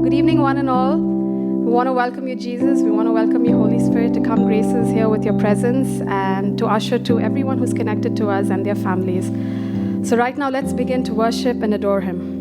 Good evening, one and all. We want to welcome you, Jesus. We want to welcome you, Holy Spirit, to come grace us here with your presence and to usher to everyone who's connected to us and their families. So right now, let's begin to worship and adore Him.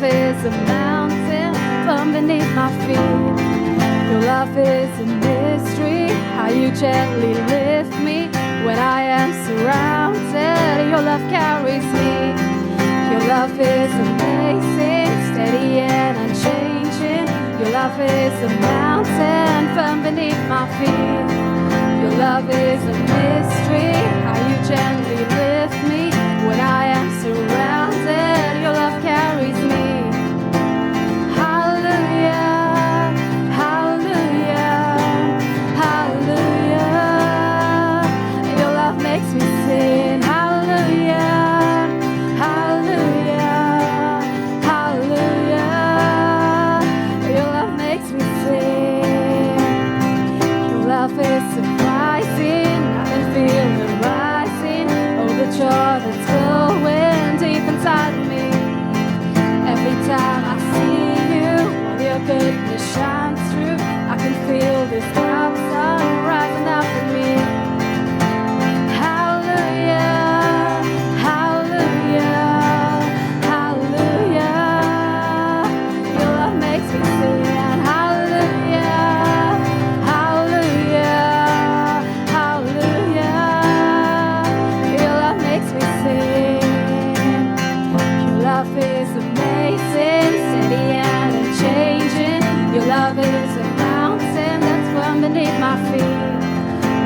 Is a mountain from beneath my feet. Your love is a mystery, how you gently lift me when I am surrounded. Your love carries me. Your love is amazing, steady and unchanging. Your love is a mountain from beneath my feet. Your love is a mystery, how you gently lift me when I am surrounded. Your love carries me. That's flowing deep inside of me. Every time I see you, all your goodness shines through. I can feel this God sun rising up in me. Hallelujah, hallelujah, hallelujah. Your love makes me sing. Hallelujah, hallelujah, hallelujah. Your love makes me sing. Your love is amazing, steady and unchanging. Your love is a mountain that's firm beneath my feet.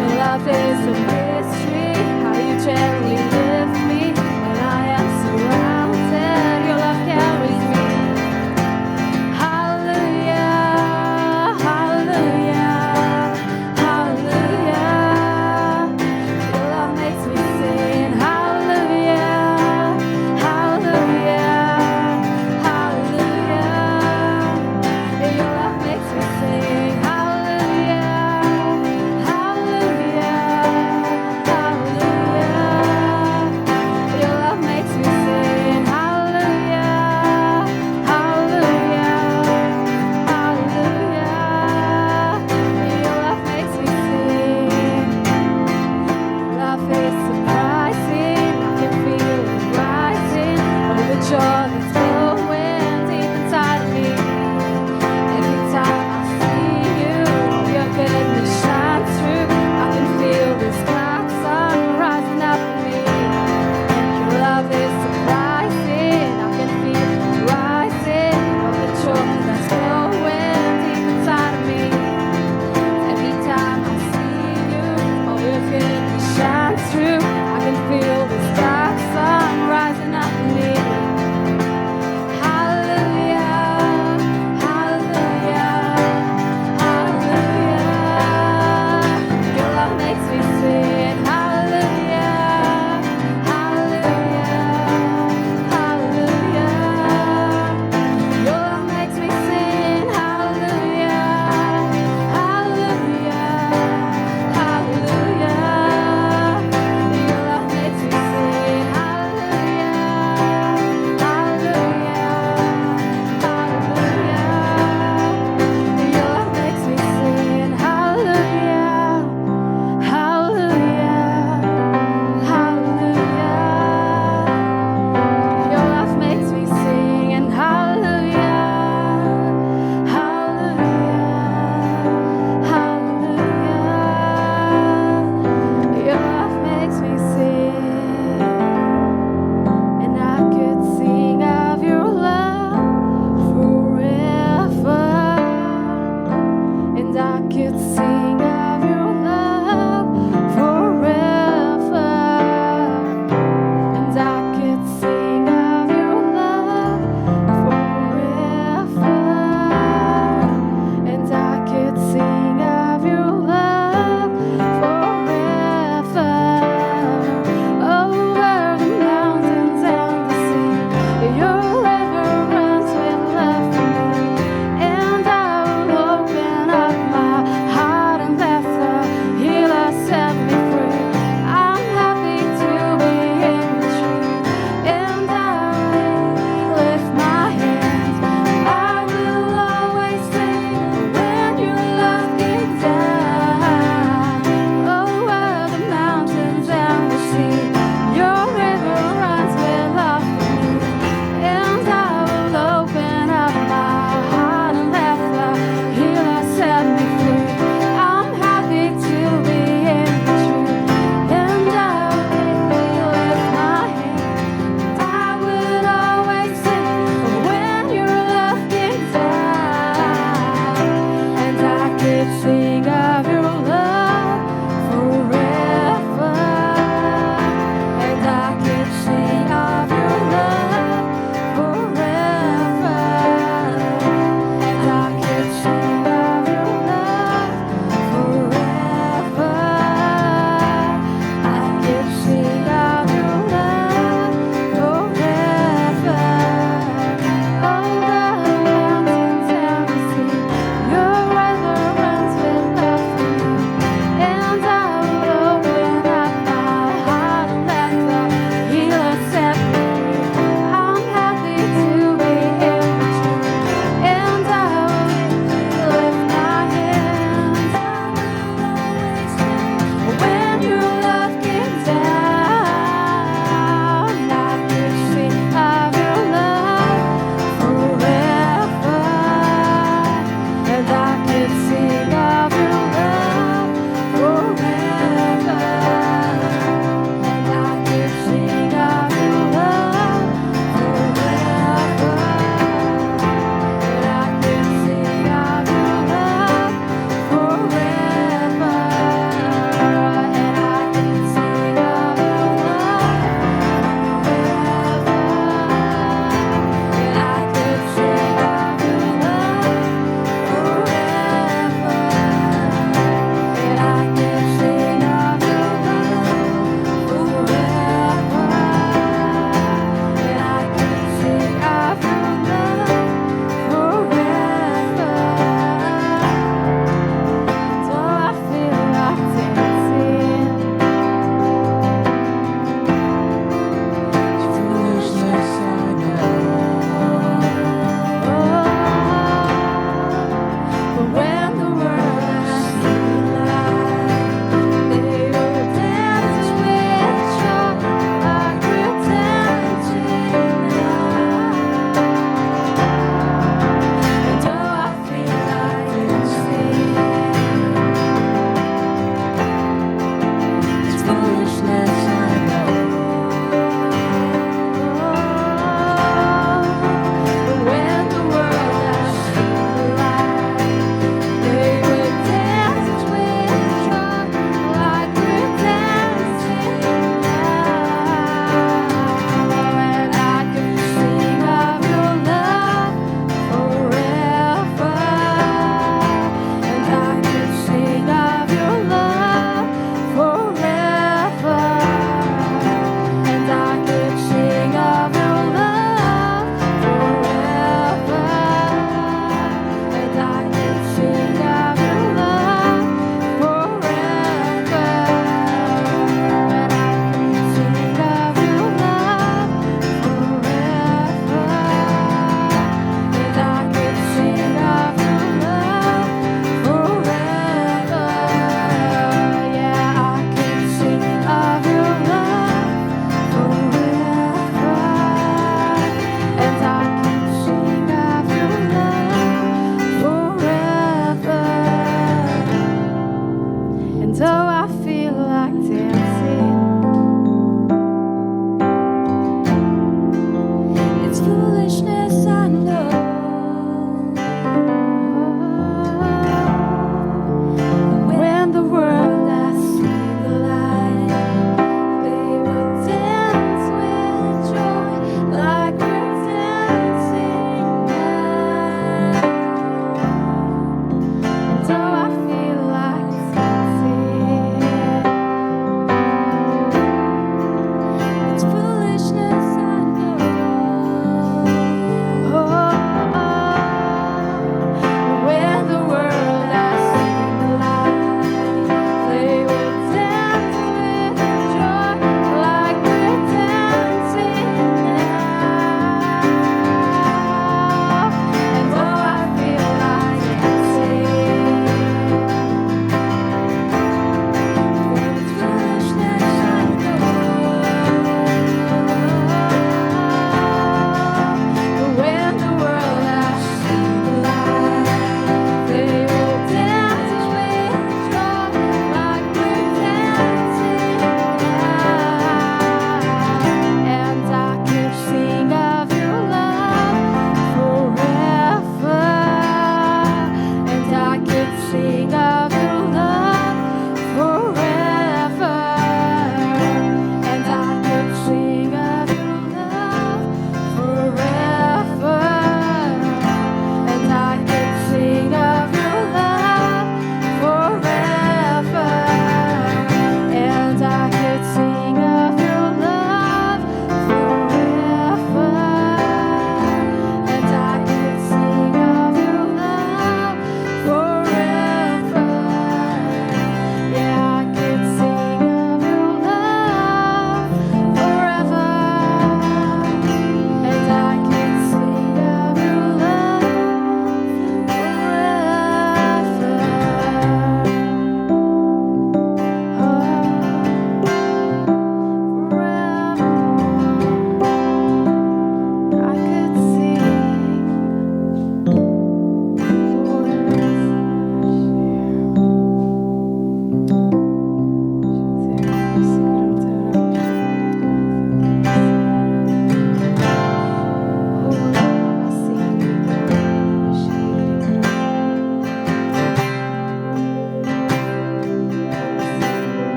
Your love is a mystery, how you gently lift me when I am surrounded. Your love carries me. Hallelujah, hallelujah, hallelujah. Your love makes me sing. Hallelujah, hallelujah, hallelujah. Your love makes me sing. Hallelujah, hallelujah, hallelujah.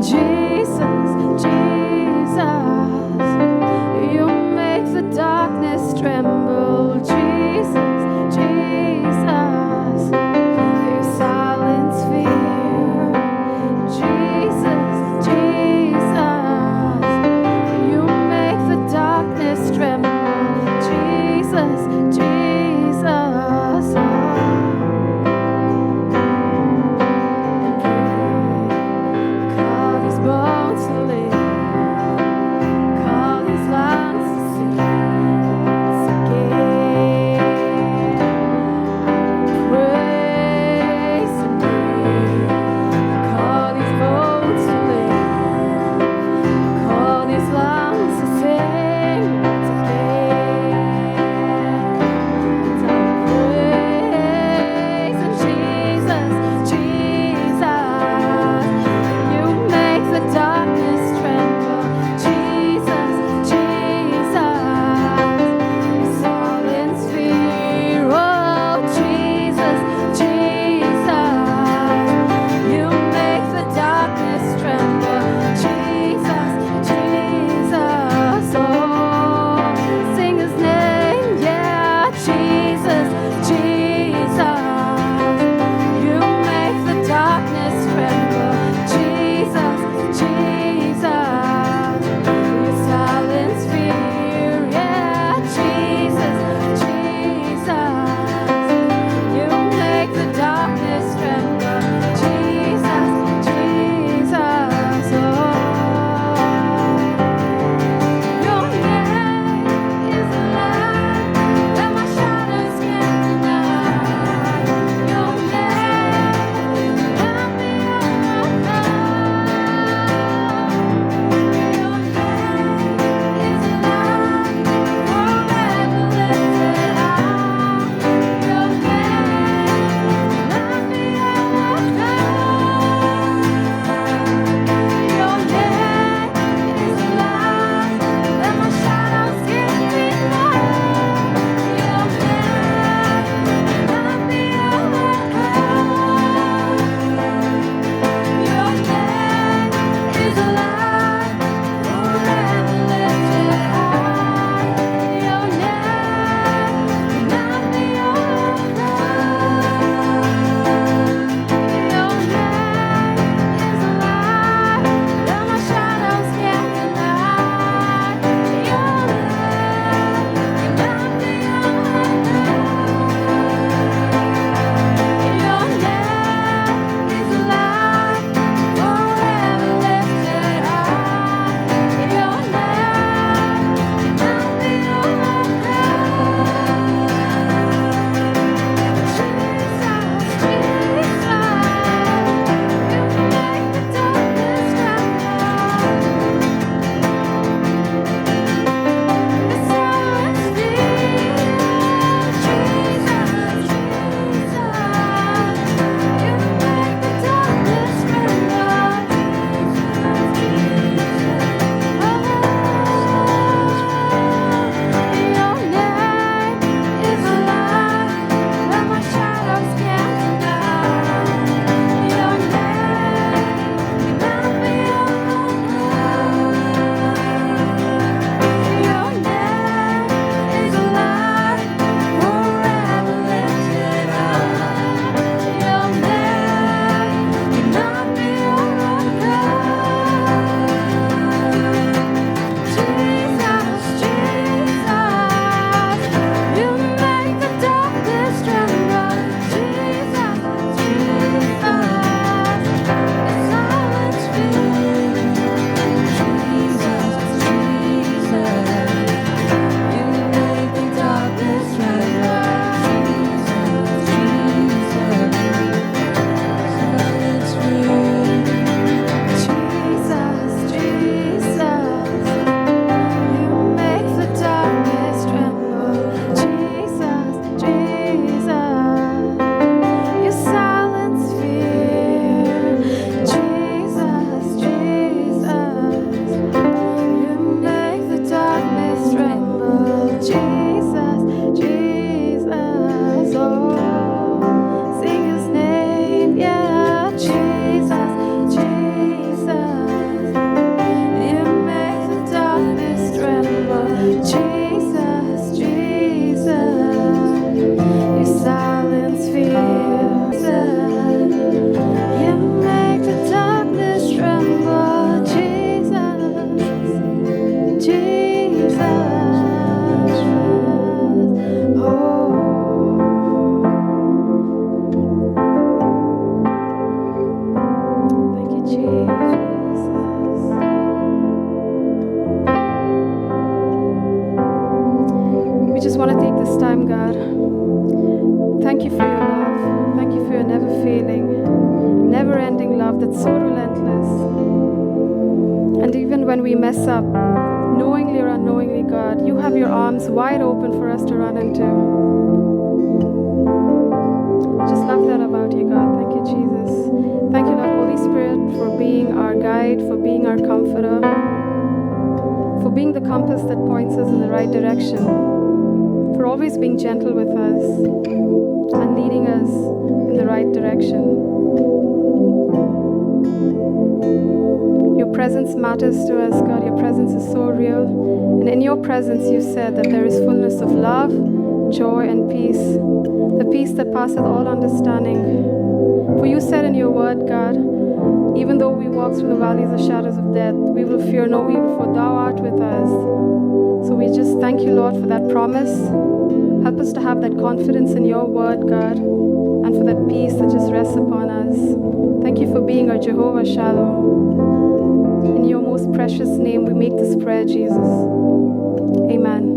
Jesus, Jesus, you make the darkness tremble. Jesus, Jesus, you silence fear. Jesus, Jesus, you make the darkness tremble. Jesus, Jesus, God is born. It's so relentless. And even when we mess up, knowingly or unknowingly, God, you have your arms wide open for us to run into. Just love that about you, God. Thank you, Jesus. Thank you, Lord Holy Spirit, for being our guide, for being our comforter, for being the compass that points us in the right direction, for always being gentle with us and leading us in the right direction. Your presence matters to us, God. Your presence is so real. And in your presence, you said that there is fullness of love, joy, and peace, the peace that passeth all understanding. For you said in your word, God, even though we walk through the valleys of shadows of death, we will fear no evil, for thou art with us. So we just thank you, Lord, for that promise. Help us to have that confidence in your word, God, and for that peace that just rests upon us. Thank you for being our Jehovah Shalom. In your most precious name, we make this prayer, Jesus. Amen.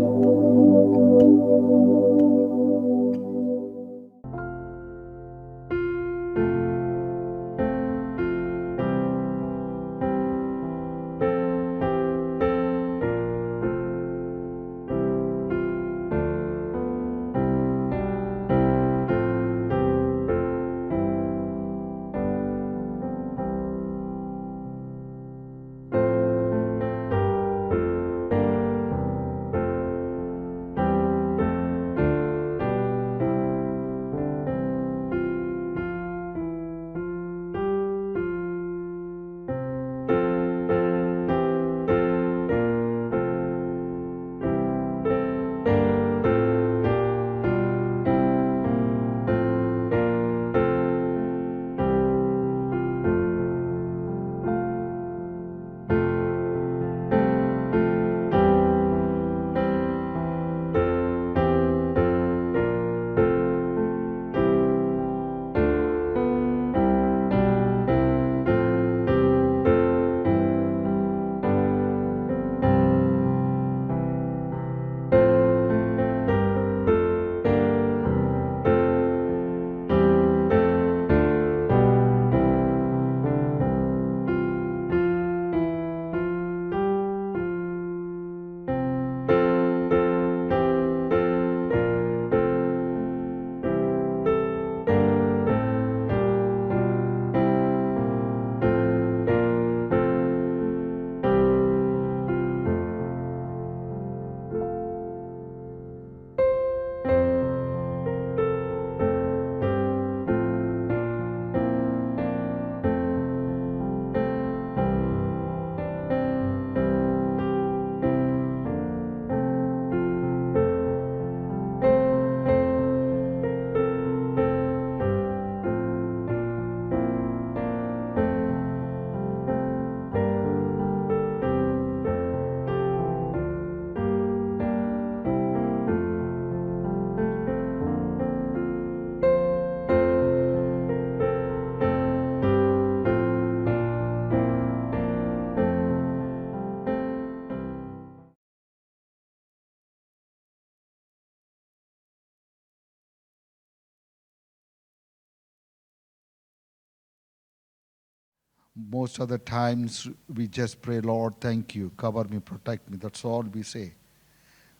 Most of the times we just pray, Lord, thank you, cover me, protect me. That's all we say.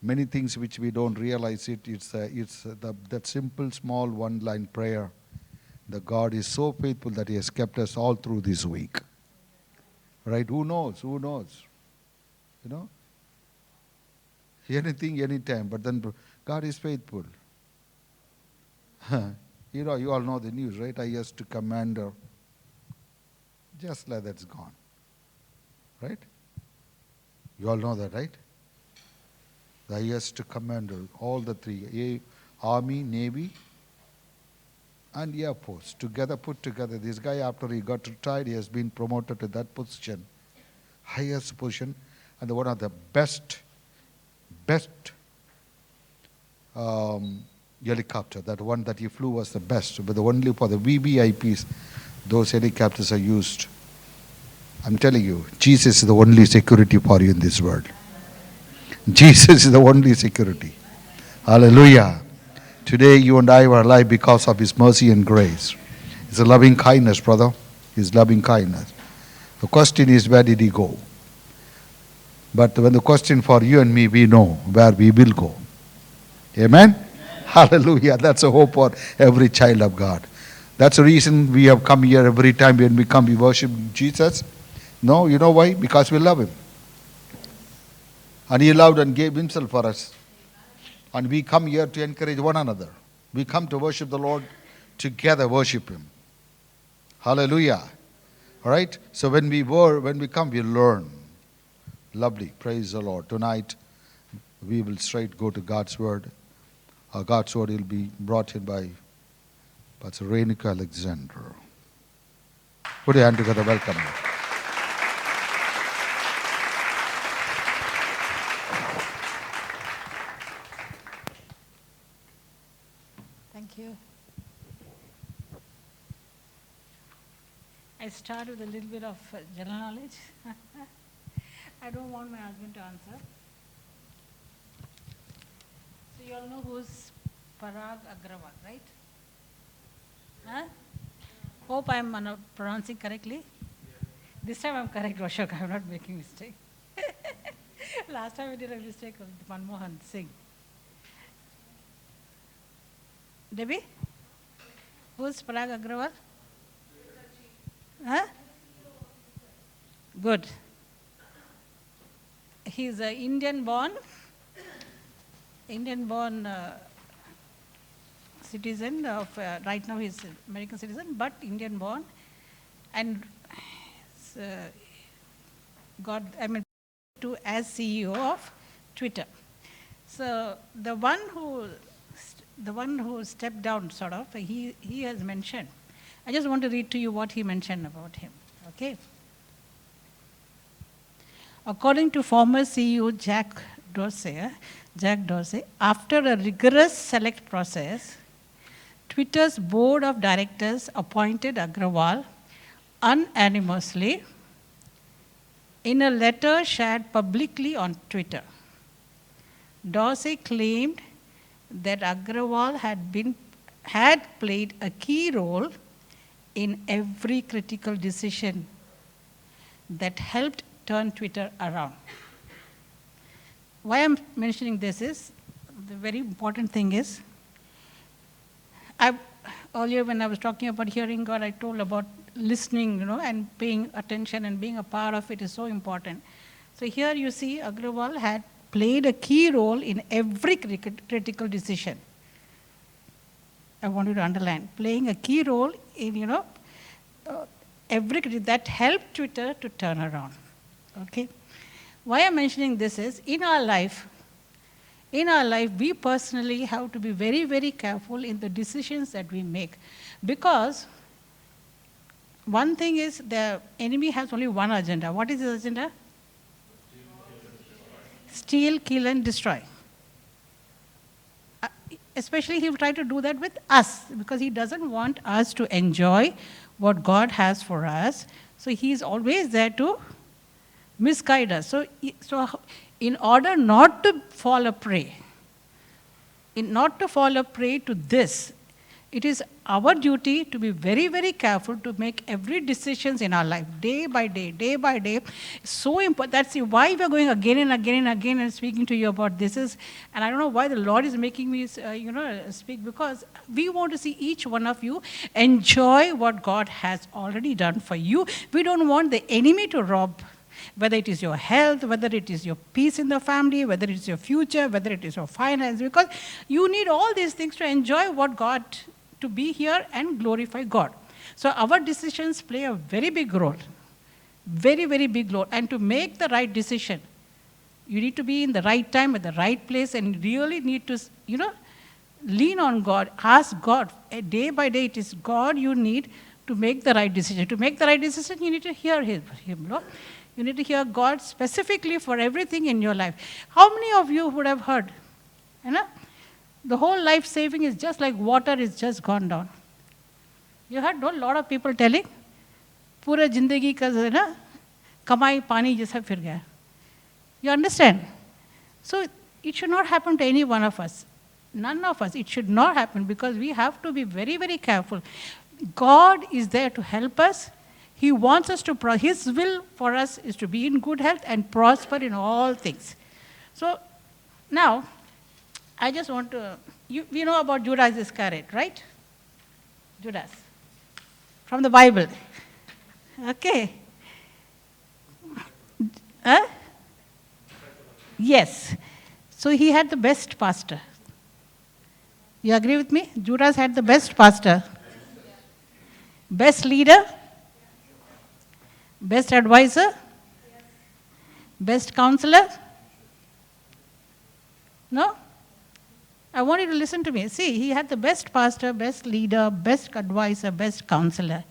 Many things which we don't realize that simple, small one-line prayer. The God is so faithful that He has kept us all through this week. Right? Who knows? Who knows? You know? Anything, anytime. But then God is faithful. You know, you all know the news, right? highest commander. Just like that's gone. Right? You all know that, right? The highest commander, all the three, Army, Navy, and Air Force, put together. This guy, after he got retired, he has been promoted to that position, highest position, and one of the best helicopter. That one that he flew was the best, but only for the VVIPs, those helicopters are used. I'm telling you, Jesus is the only security for you in this world. Jesus is the only security. Hallelujah. Today you and I are alive because of His mercy and grace. It's a loving kindness, brother. His loving kindness. The question is, where did he go? But when the question for you and me, we know where we will go. Amen? Hallelujah. That's a hope for every child of God. That's the reason we have come here every time when we come, we worship Jesus. No, you know why? Because we love him. And he loved and gave himself for us. And we come here to encourage one another. We come to worship the Lord, together worship him. Hallelujah. All right? So when we come, we learn. Lovely. Praise the Lord. Tonight, we will straight go to God's word. God's word will be brought in by Pastor Renika Alexander. Put your hand together. Welcome. Thank you. I start with a little bit of general knowledge. I don't want my husband to answer. So you all know who's Parag Agrawal, right? Huh? Hope I'm pronouncing correctly. This time I'm correct, Ashok. I'm not making mistake. Last time I did a mistake of Manmohan Singh. Debbie? Who's Parag Agrawal? Huh? Good. He's an Indian-born citizen of, right now he's an American citizen, but Indian-born, and as CEO of Twitter. So the one who stepped down, sort of, he has mentioned. I just want to read to you what he mentioned about him. Okay. According to former CEO Jack Dorsey, after a rigorous select process, Twitter's board of directors appointed Agrawal unanimously in a letter shared publicly on Twitter. Dorsey claimed that Agrawal had played a key role in every critical decision that helped turn Twitter around. Why I'm mentioning this is, the very important thing is, earlier when I was talking about hearing God, I told about listening, and paying attention and being a part of it is so important. So here you see Agrawal had played a key role in every critical decision. I want you to underline, playing a key role in, every that helped Twitter to turn around. Okay? Why I'm mentioning this is, in our life, we personally have to be very, very careful in the decisions that we make. Because one thing is, the enemy has only one agenda. What is his agenda? Steal, kill, and destroy. Especially he will try to do that with us, because he doesn't want us to enjoy what God has for us. So he's always there to misguide us. So in order not to fall a prey to this, it is our duty to be very, very careful to make every decisions in our life, day by day. So important. That's why we're going again and again and again and speaking to you about this. And I don't know why the Lord is making me, speak, because we want to see each one of you enjoy what God has already done for you. We don't want the enemy to rob, whether it is your health, whether it is your peace in the family, whether it is your future, whether it is your finance, because you need all these things to enjoy what God, to be here and glorify God. So our decisions play a very big role, very, very big role. And to make the right decision, you need to be in the right time, at the right place, and really need to, lean on God, ask God. Day by day, it is God you need to make the right decision. To make the right decision, you need to hear Him. You need to hear God specifically for everything in your life. How many of you would have heard, the whole life saving is just like water is just gone down? You heard a lot of people telling, पूरा जिंदगी का कमाई पानी जैसा फिर गया. You understand? So it should not happen to any one of us. None of us. It should not happen, because we have to be very, very careful. God is there to help us. He wants us to, His will for us is to be in good health and prosper in all things. So now, I just want to, we know about Judas Iscariot, right? Judas. From the Bible. Okay. Huh? Yes. So he had the best pastor. You agree with me? Judas had the best pastor. Best leader. Best advisor. Best counselor. No? I want you to listen to me. See, he had the best pastor, best leader, best advisor, best counselor.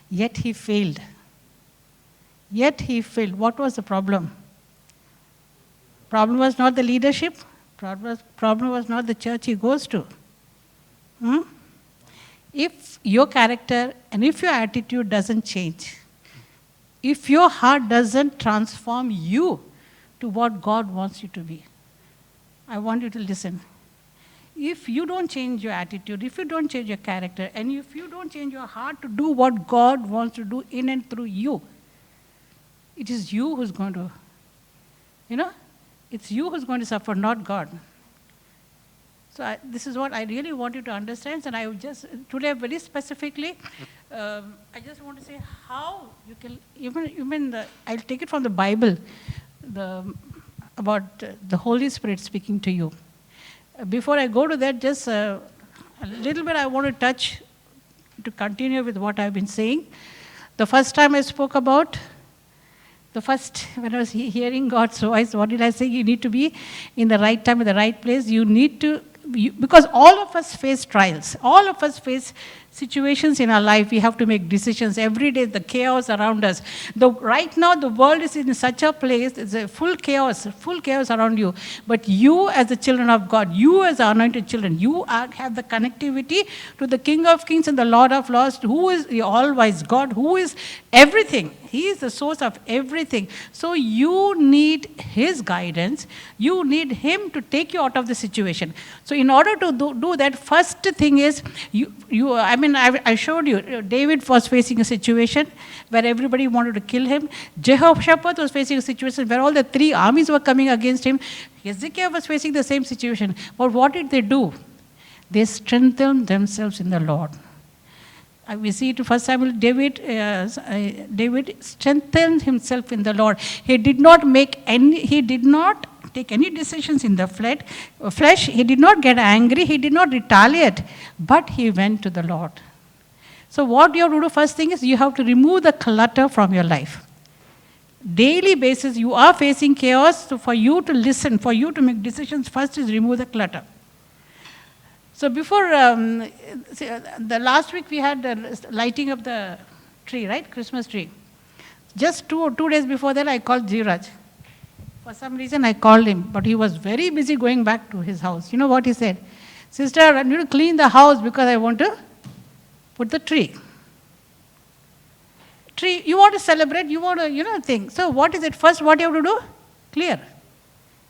Yet he failed. Yet he failed. What was the problem? Problem was not the leadership. Problem was not the church he goes to. If your character and if your attitude doesn't change, if your heart doesn't transform you to what God wants you to be, I want you to listen. If you don't change your attitude, if you don't change your character, and if you don't change your heart to do what God wants to do in and through you, it is you who's going to, it's you who's going to suffer, not God. So this is what I really want you to understand, and I would just, today very specifically, I just want to say how you can, I'll take it from the Bible, about the Holy Spirit speaking to you. Before I go to that, just a little bit I want to touch, to continue with what I've been saying. The first time I spoke about, when I was hearing God's voice, what did I say? You need to be in the right time, in the right place. You need to, because all of us face trials. All of us face situations in our life. We have to make decisions every day, the chaos around us. Right now, the world is in such a place, it's a full chaos around you. But you as the children of God, you as the anointed children, you have the connectivity to the King of Kings and the Lord of Lords, who is the all-wise God, who is everything. He is the source of everything. So you need His guidance. You need Him to take you out of the situation. So in order to do that, first thing is, I showed you, David was facing a situation where everybody wanted to kill him. Jehoshaphat was facing a situation where all the three armies were coming against him. Hezekiah was facing the same situation. But what did they do? They strengthened themselves in the Lord. We see it in 1 Samuel, David strengthened himself in the Lord. He did not take any decisions in the flesh. He did not get angry. He did not retaliate. But he went to the Lord. So what you have to do, first thing is you have to remove the clutter from your life. Daily basis, you are facing chaos. So for you to listen, for you to make decisions, first is remove the clutter. So before, the last week we had the lighting of the tree, right? Christmas tree. Just two days before that, I called Jiraj. For some reason, I called him, but he was very busy going back to his house. You know what he said? Sister, I need to clean the house because I want to put the tree. Tree, you want to celebrate, you want to, think. So what is it? First, what you have to do? Clear.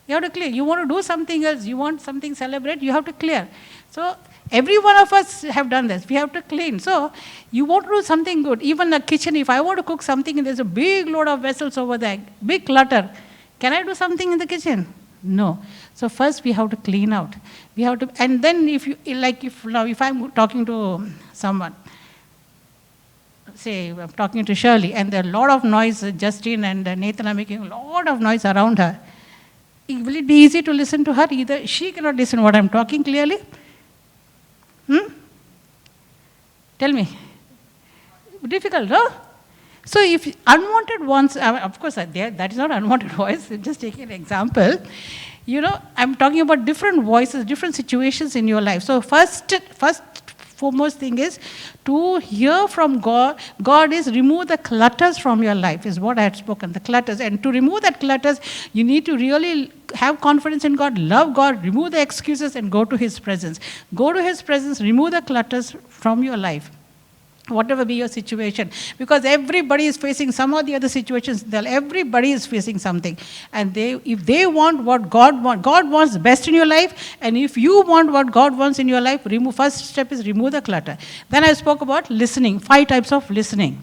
You have to clear. You want to do something else, you want something celebrate, you have to clear. So every one of us have done this. We have to clean. So you want to do something good. Even the kitchen, if I want to cook something and there's a big load of vessels over there, big clutter, can I do something in the kitchen? No. So first we have to clean out. We have to, and then if I'm talking to someone, say I'm talking to Shirley, and there are a lot of noise, Justine and Nathan are making a lot of noise around her. Will it be easy to listen to her? Either she cannot listen to what I'm talking clearly. Tell me. Difficult, no? So if unwanted ones, of course, that is not unwanted voice, just taking an example. I'm talking about different voices, different situations in your life. So first foremost thing is to hear from God. God is remove the clutters from your life, is what I had spoken, the clutters. And to remove that clutters, you need to really have confidence in God, love God, remove the excuses and go to His presence. Go to His presence, remove the clutters from your life. Whatever be your situation, because everybody is facing some of the other situations. Everybody is facing something, and if they want what God wants best in your life, and if you want what God wants in your life, first step is remove the clutter. Then I spoke about listening, 5 types of listening.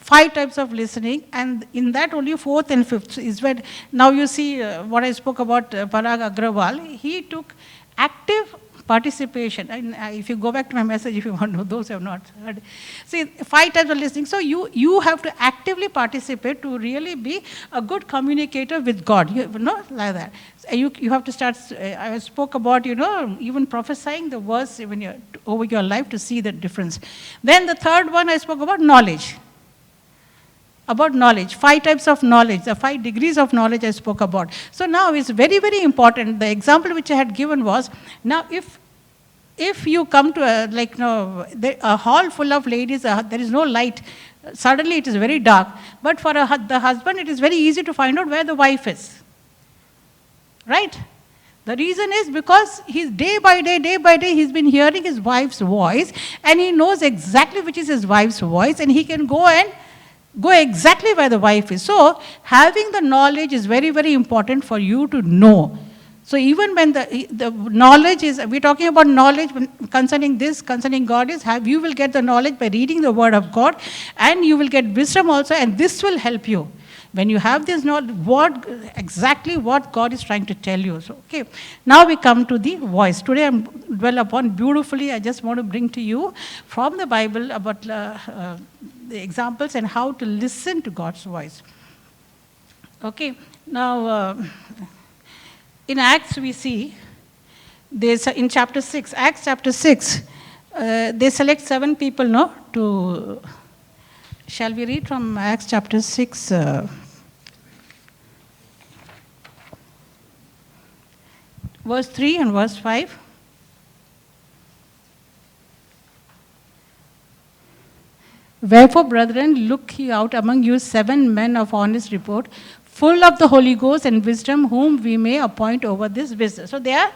5 types of listening, and in that only 4th and 5th is where, now you see what I spoke about Parag Agrawal, he took active participation. And if you go back to my message, if you want to know, those who have not heard. See, 5 types of listening. So you have to actively participate to really be a good communicator with God. You know, like that. So you have to start, I spoke about, even prophesying the verse when you're over your life to see the difference. Then the third one I spoke about knowledge. About knowledge, 5 types of knowledge, the 5 degrees of knowledge I spoke about. So now it's very, very important. The example which I had given was, now if you come to a hall full of ladies, there is no light, suddenly it is very dark. But for the husband, it is very easy to find out where the wife is. Right? The reason is because he's day by day, he's been hearing his wife's voice, and he knows exactly which is his wife's voice, and he can go exactly where the wife is. So having the knowledge is very, very important for you to know. So even when the knowledge is, we're talking about knowledge concerning this, concerning God is, you will get the knowledge by reading the word of God, and you will get wisdom also, and this will help you. When you have this knowledge, exactly what God is trying to tell you. So, okay. Now we come to the voice. Today I'm dwell upon beautifully, I just want to bring to you from the Bible about the examples and how to listen to God's voice. Okay. Now, in Acts we see, in chapter 6, Acts chapter 6, they select 7 people, to... Shall we read from Acts chapter 6? Verse 3 and verse 5. Wherefore, brethren, look ye out among you 7 men of honest report, full of the Holy Ghost and wisdom, whom we may appoint over this business. So they are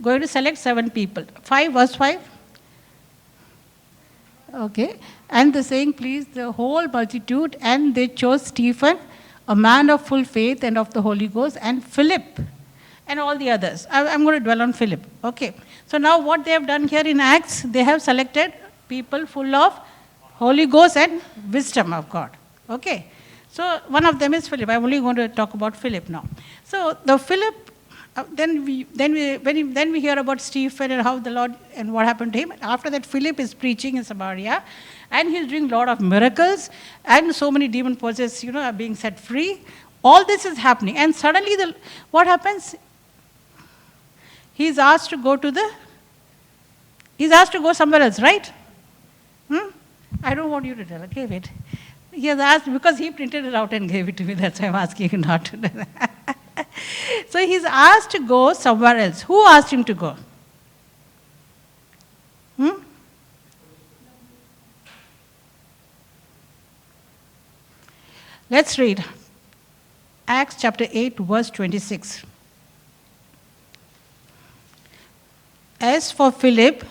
going to select 7 people. 5, verse 5. Okay. And the saying pleased the whole multitude, and they chose Stephen, a man of full faith and of the Holy Ghost, and Philip, and all the others. I'm going to dwell on Philip. Okay. So now what they have done here in Acts, they have selected people full of Holy Ghost and wisdom of God. Okay. So one of them is Philip. I'm only going to talk about Philip now. So the Philip, then we hear about Stephen and how the Lord and what happened to him. After that, Philip is preaching in Samaria, and he's doing a lot of miracles, and so many demon possessed, are being set free. All this is happening, and suddenly what happens? He's asked to go somewhere else, right? I don't want you to tell. Okay, wait. He has asked because he printed it out and gave it to me. That's why I'm asking you not to do that. So he's asked to go somewhere else. Who asked him to go? Let's read Acts chapter 8, verse 26. As for Philip,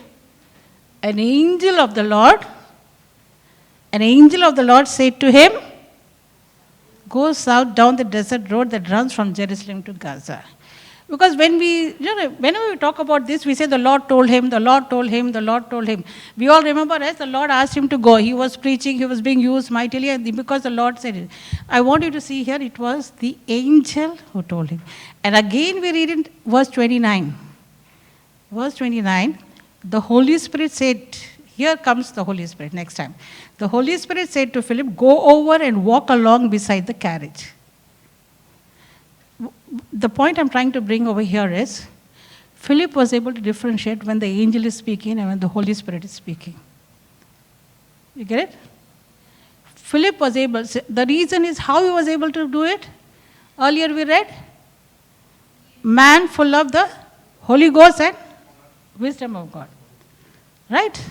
an angel of the Lord said to him, go south down the desert road that runs from Jerusalem to Gaza. Because whenever we talk about this, we say the Lord told him, the Lord told him, the Lord told him. We all remember as the Lord asked him to go. He was preaching, he was being used mightily, and because the Lord said it. I want you to see here, it was the angel who told him. And again we read in verse 29. Verse 29, the Holy Spirit said, here comes the Holy Spirit next time. The Holy Spirit said to Philip, go over and walk along beside the carriage. The point I'm trying to bring over here is, Philip was able to differentiate when the angel is speaking and when the Holy Spirit is speaking. You get it? Philip was able, the reason is how he was able to do it. Earlier we read, man full of the Holy Ghost and wisdom of God. Right?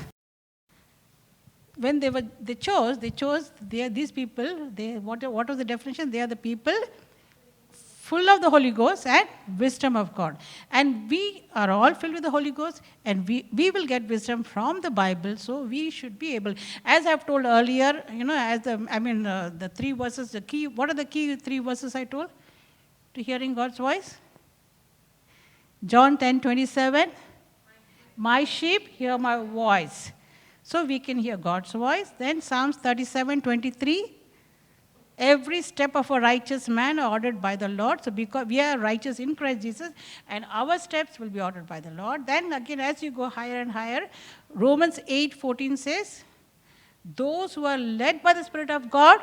When they chose, these people, what was the definition? They are the people full of the Holy Ghost and wisdom of God. And we are all filled with the Holy Ghost, and we will get wisdom from the Bible, so we should be able, as I've told earlier, the 3 verses, what are the key 3 verses I told to hearing God's voice? John 10:27, my sheep hear my voice. So we can hear God's voice. Then Psalms 37:23, Every step of a righteous man are ordered by the Lord. So because we are righteous in Christ Jesus, and our steps will be ordered by the Lord. Then again, as you go higher and higher, Romans 8:14 says, those who are led by the Spirit of God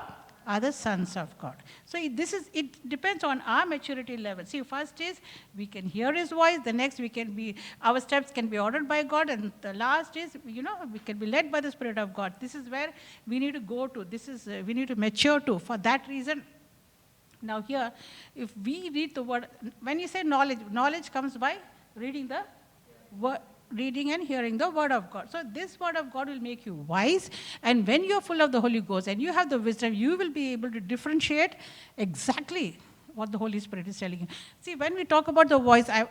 are the sons of God. So it depends on our maturity level. See, first is we can hear His voice. The next our steps can be ordered by God. And the last is, we can be led by the Spirit of God. This is where we need to go to. We need to mature to. For that reason, now here, if we read the word, when you say knowledge comes by reading the word. Reading and hearing the word of God. So this word of God will make you wise, and when you're full of the Holy Ghost and you have the wisdom, you will be able to differentiate exactly what the Holy Spirit is telling you. See, when we talk about the voice, I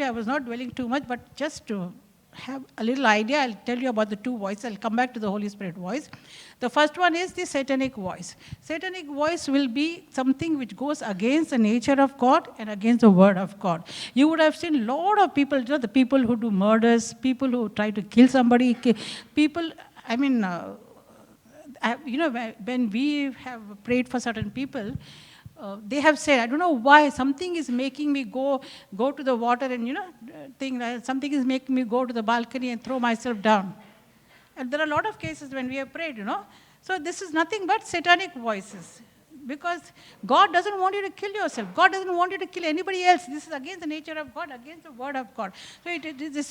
was not dwelling too much, but just to have a little idea, I'll tell you about the two voices. I'll come back to the Holy Spirit voice. The first one is the satanic voice. Satanic voice will be something which goes against the nature of God and against the word of God. You would have seen a lot of people, the people who do murders, people who try to kill somebody, people, when we have prayed for certain people, they have said, I don't know why, something is making me go to the water and, something is making me go to the balcony and throw myself down. And there are a lot of cases when we have prayed, So this is nothing but satanic voices. Because God doesn't want you to kill yourself. God doesn't want you to kill anybody else. This is against the nature of God, against the word of God. So it is a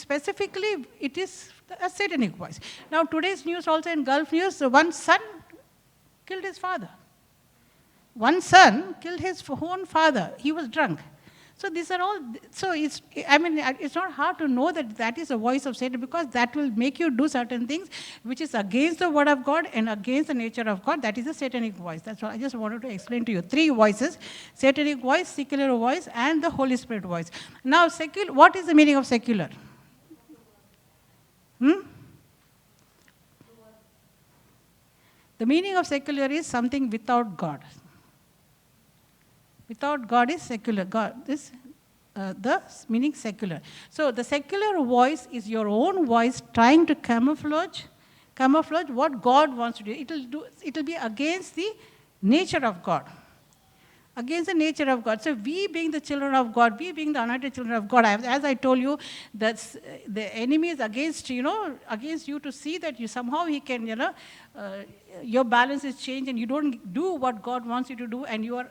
satanic voice. Now today's news also in Gulf News, one son killed his father. One son killed his own father. He was drunk. So these are all, it's not hard to know that is a voice of Satan, because that will make you do certain things which is against the word of God and against the nature of God. That is a satanic voice. That's what I just wanted to explain to you. 3 voices: satanic voice, secular voice, and the Holy Spirit voice. Now, what is the meaning of secular? The meaning of secular is something without God. Without God is secular. God is the meaning secular. So the secular voice is your own voice trying to camouflage what God wants to do. It will be against the nature of God. Against the nature of God. So we being the children of God, we being the anointed children of God, as I told you, that the enemy is against you to see that you somehow he can, your balance is changed and you don't do what God wants you to do, and you are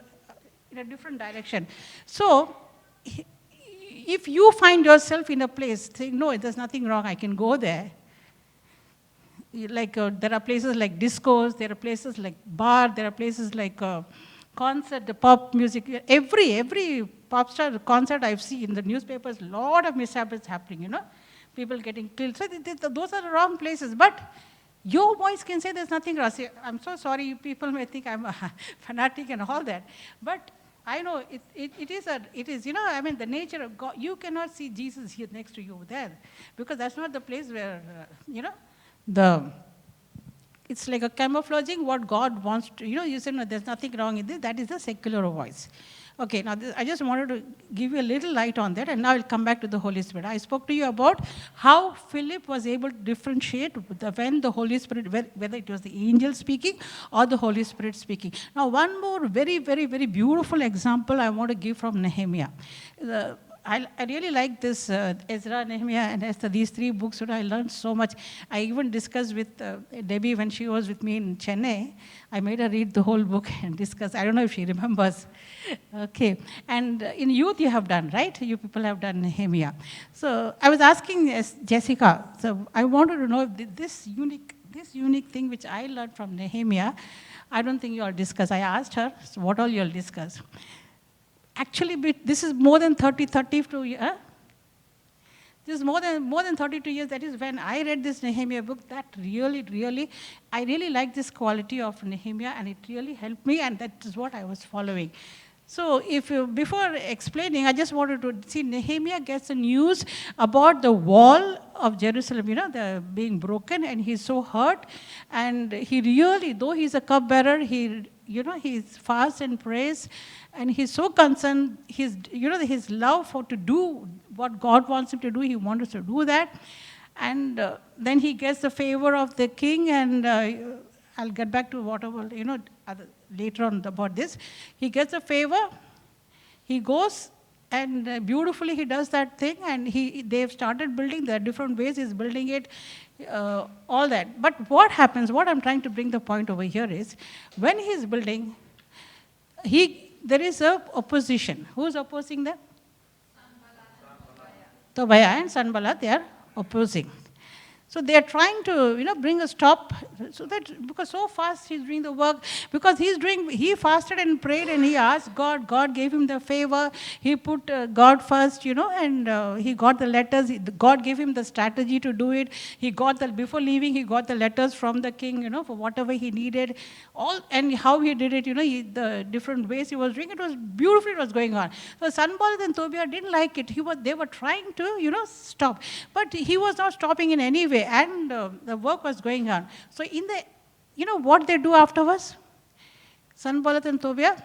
in a different direction. So, if you find yourself in a place saying, no, there's nothing wrong, I can go there. Like there are places like discos, there are places like bar, there are places like concert, the pop music. Every pop star concert I've seen in the newspapers, a lot of mishaps happening, people getting killed. So those are the wrong places. But your voice can say there's nothing wrong. I'm so sorry, people may think I'm a fanatic and all that. But I know it is, the nature of God. You cannot see Jesus here next to you there, because that's not the place where, it's like a camouflaging what God wants to, you say, no, there's nothing wrong in this. That is the secular voice. Okay, now I just wanted to give you a little light on that, and now I'll come back to the Holy Spirit. I spoke to you about how Philip was able to differentiate when the Holy Spirit, whether it was the angel speaking or the Holy Spirit speaking. Now, one more very, very, very beautiful example I want to give from Nehemiah. I really like this Ezra, Nehemiah, and Esther, these 3 books. I learned so much. I even discussed with Debbie when she was with me in Chennai. I made her read the whole book and discuss. I don't know if she remembers. Okay. And in youth you have done, right? You people have done Nehemiah. So I was asking Jessica, so I wanted to know if this unique thing which I learned from Nehemiah, I don't think you all discuss. I asked her, so what all you all discuss? Actually, this is more than 32 years. This is more than 32 years. That is when I read this Nehemiah book. That really, I really like this quality of Nehemiah, and it really helped me, and that is what I was following. So before explaining, I just wanted to see Nehemiah gets the news about the wall of Jerusalem, the being broken, and he's so hurt. And he really, though he's a cupbearer, he fasts and prays, and he's so concerned. His love to do what God wants him to do, he wants to do that. And then he gets the favor of the king, and I'll get back to whatever, later on about this. He gets a favor. He goes and beautifully he does that thing, and they've started building. There are different ways he's building it, all that. But what happens, what I'm trying to bring the point over here is, when he's building, there is a opposition. Who's opposing them? Tobiah and Sanballat, they are opposing. So they are trying to, bring a stop, so that, because so fast he's doing the work, because he fasted and prayed and he asked God. God gave him the favor. He put God first, and he got the letters. God gave him the strategy to do it. Before leaving, he got the letters from the king, for whatever he needed. And how he did it, the different ways he was doing it was beautiful. It was going on. So Sanballat and Tobiah didn't like it. They were trying to, stop. But he was not stopping in any way. And the work was going on. So what they do afterwards? Sanballat and Tobiah?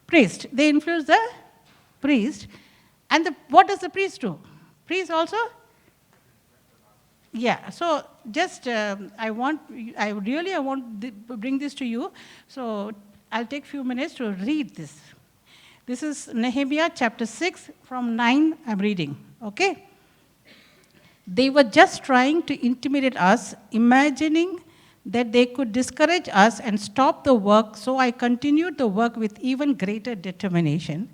Priest. They influence the priest. And what does the priest do? Priest also? Yeah. So just, I want to bring this to you. So I'll take a few minutes to read this. This is Nehemiah chapter 6 from 9, I'm reading. Okay? They were just trying to intimidate us, imagining that they could discourage us and stop the work, so I continued the work with even greater determination.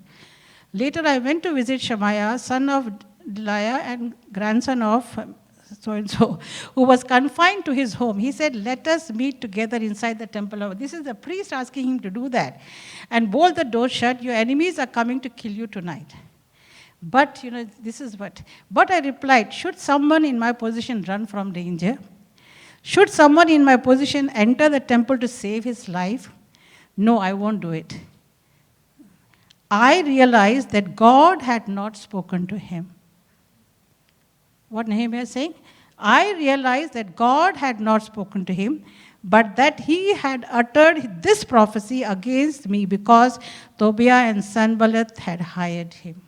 Later, I went to visit Shemaiah, son of Delaiah and grandson of so-and-so, who was confined to his home. He said, let us meet together inside the temple. This is the priest asking him to do that. And bolt the door shut. Your enemies are coming to kill you tonight. But, this is what. But I replied, should someone in my position run from danger? Should someone in my position enter the temple to save his life? No, I won't do it. I realized that God had not spoken to him. What Nehemiah is saying? I realized that God had not spoken to him, but that he had uttered this prophecy against me because Tobiah and Sanballat had hired him.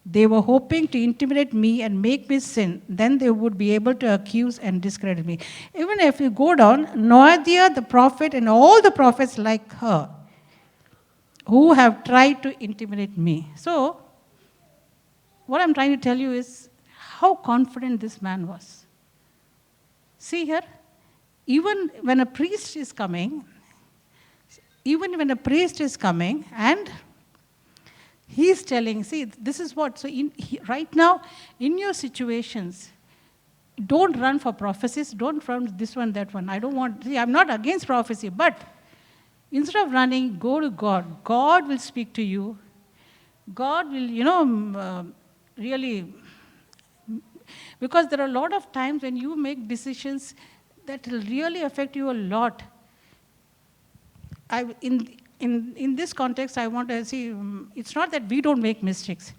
They were hoping to intimidate me and make me sin. Then they would be able to accuse and discredit me. Even if you go down, Noadiah the prophet and all the prophets like her who have tried to intimidate me. So, what I'm trying to tell you is how confident this man was. See here, even when a priest is coming, and he's telling, see, this is what, so right now, in your situations, don't run for prophecies, don't run this one, that one. I'm not against prophecy, but instead of running, go to God. God will speak to you. God will, really, because there are a lot of times when you make decisions that will really affect you a lot. In this context, I want to see, it's not that we don't make mistakes.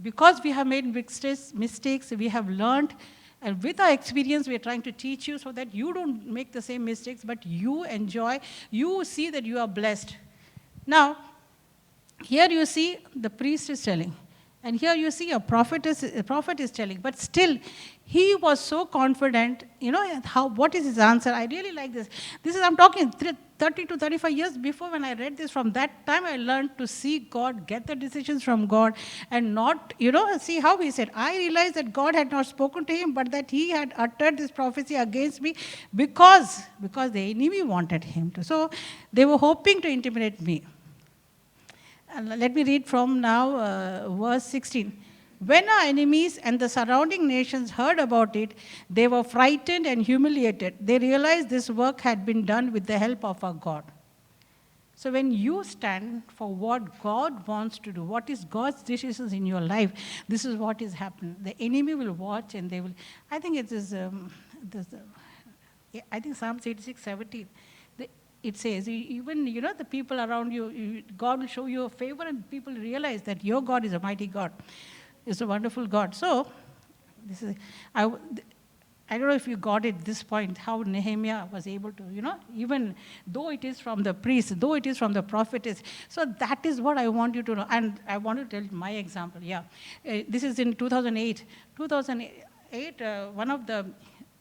Because we have made mistakes, we have learned, and with our experience, we are trying to teach you so that you don't make the same mistakes, but you enjoy, you see that you are blessed. Now, here you see the priest is telling, and here you see a prophet is telling, but still, he was so confident, what is his answer? I really like this. I'm talking 30 to 35 years before when I read this. From that time, I learned to see God, get the decisions from God, and not, see how he said, I realized that God had not spoken to him, but that he had uttered this prophecy against me because the enemy wanted him to. So they were hoping to intimidate me. And let me read from now verse 16. When our enemies and the surrounding nations heard about it, they were frightened and humiliated. They realized this work had been done with the help of our God. So when you stand for what God wants to do, what is God's decisions in your life, this is what is happening. The enemy will watch and they will, I think it is, I think Psalms 86:17. It says, even, the people around you, God will show you a favor and people realize that your God is a mighty God. It's a wonderful God. So, this is, I don't know if you got it this point, how Nehemiah was able to, even though it is from the priest, though it is from the prophetess. So that is what I want you to know. And I want to tell you my example, yeah. This is in 2008. 2008, one of the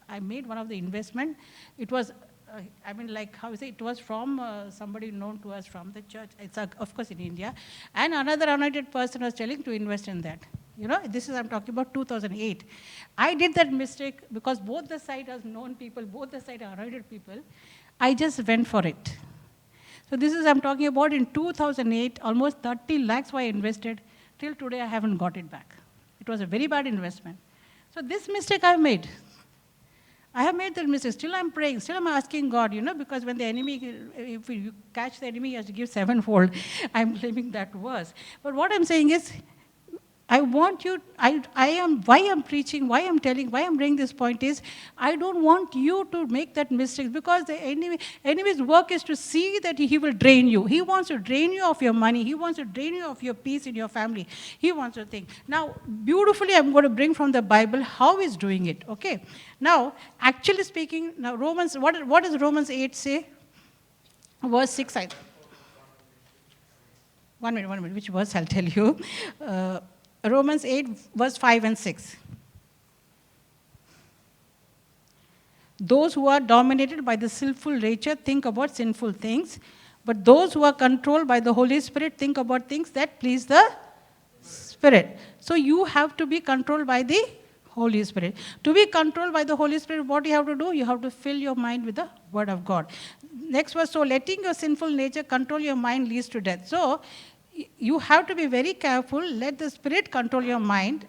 I made one of the investment. It was, how is it? It was from somebody known to us from the church. It's of course in India. And another anointed person was telling to invest in that. This is, I'm talking about 2008. I did that mistake because both the side are known people, both the side are anointed people. I just went for it. So this is, I'm talking about in 2008, almost 30 lakhs were invested. Till today, I haven't got it back. It was a very bad investment. So this mistake I made. I have made that mistake. Still I'm praying. Still I'm asking God, because when the enemy, if you catch the enemy, he has to give sevenfold. I'm blaming that verse. But what I'm saying is, I want you, why I'm preaching, why I'm telling, why I'm bringing this point is, I don't want you to make that mistake, because the enemy's work is to see that he will drain you. He wants to drain you of your money. He wants to drain you of your peace in your family. He wants to think. Now, beautifully, I'm going to bring from the Bible how he's doing it, okay? Now, actually speaking, now Romans, what does Romans 8 say? Verse 6, one minute, which verse I'll tell you. Romans 8, verse 5 and 6. Those who are dominated by the sinful nature think about sinful things, but those who are controlled by the Holy Spirit think about things that please the Spirit. So you have to be controlled by the Holy Spirit. To be controlled by the Holy Spirit, what you have to do? You have to fill your mind with the Word of God. Next verse, so letting your sinful nature control your mind leads to death. So you have to be very careful. Let the Spirit control your mind,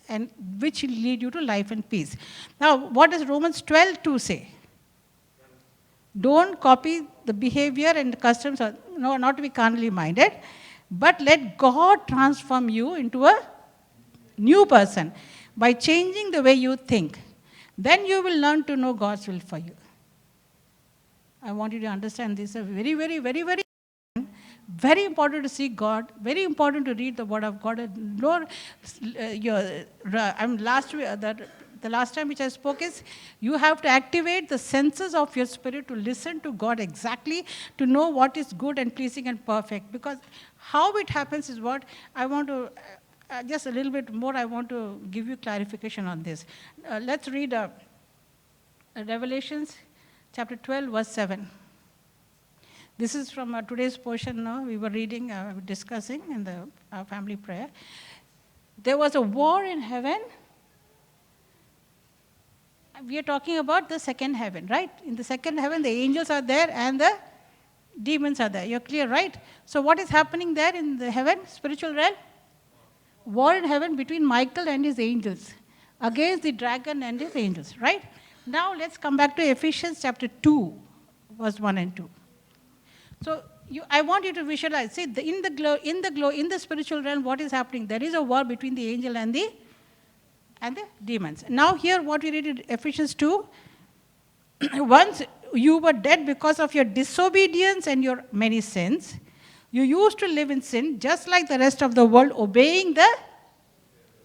and which will lead you to life and peace. Now, what does Romans 12:2 say? Don't copy the behavior and customs, not to be carnally minded, but let God transform you into a new person by changing the way you think. Then you will learn to know God's will for you. I want you to understand this. Very, very, very, very very important to seek God, very important to read the Word of God. The last time which I spoke is, you have to activate the senses of your spirit to listen to God exactly, to know what is good and pleasing and perfect. Because how it happens is what I want to, just a little bit more, I want to give you clarification on this. Let's read Revelations chapter 12, verse 7. This is from today's portion now. We were reading, discussing in our family prayer. There was a war in heaven. We are talking about the second heaven, right? In the second heaven, the angels are there and the demons are there. You're clear, right? So what is happening there in the heaven, spiritual realm? War in heaven between Michael and his angels against the dragon and his angels, right? Now let's come back to Ephesians chapter 2, verse 1 and 2. So I want you to visualize. See, in the spiritual realm, what is happening? There is a war between the angel and the demons. Now here, what we read in Ephesians 2, once you were dead because of your disobedience and your many sins, you used to live in sin just like the rest of the world, obeying the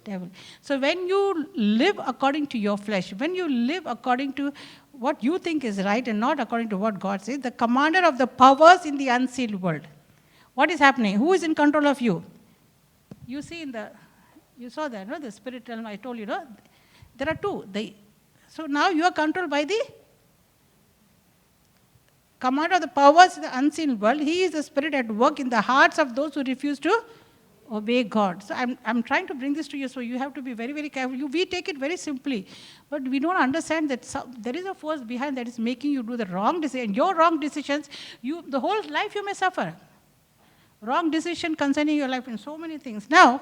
devil. So when you live according to your flesh, when you live according to what you think is right and not according to what God says, the commander of the powers in the unseen world, what is happening? Who is in control of you? You see you saw that, no? The spirit realm, I told you, no? There are two. So now you are controlled by the commander of the powers in the unseen world. He is the spirit at work in the hearts of those who refuse to obey God. So I'm trying to bring this to you, so you have to be very, very careful. We take it very simply, but we don't understand that there is a force behind that is making you do the wrong decision. Your wrong decisions, the whole life you may suffer. Wrong decision concerning your life and so many things. Now,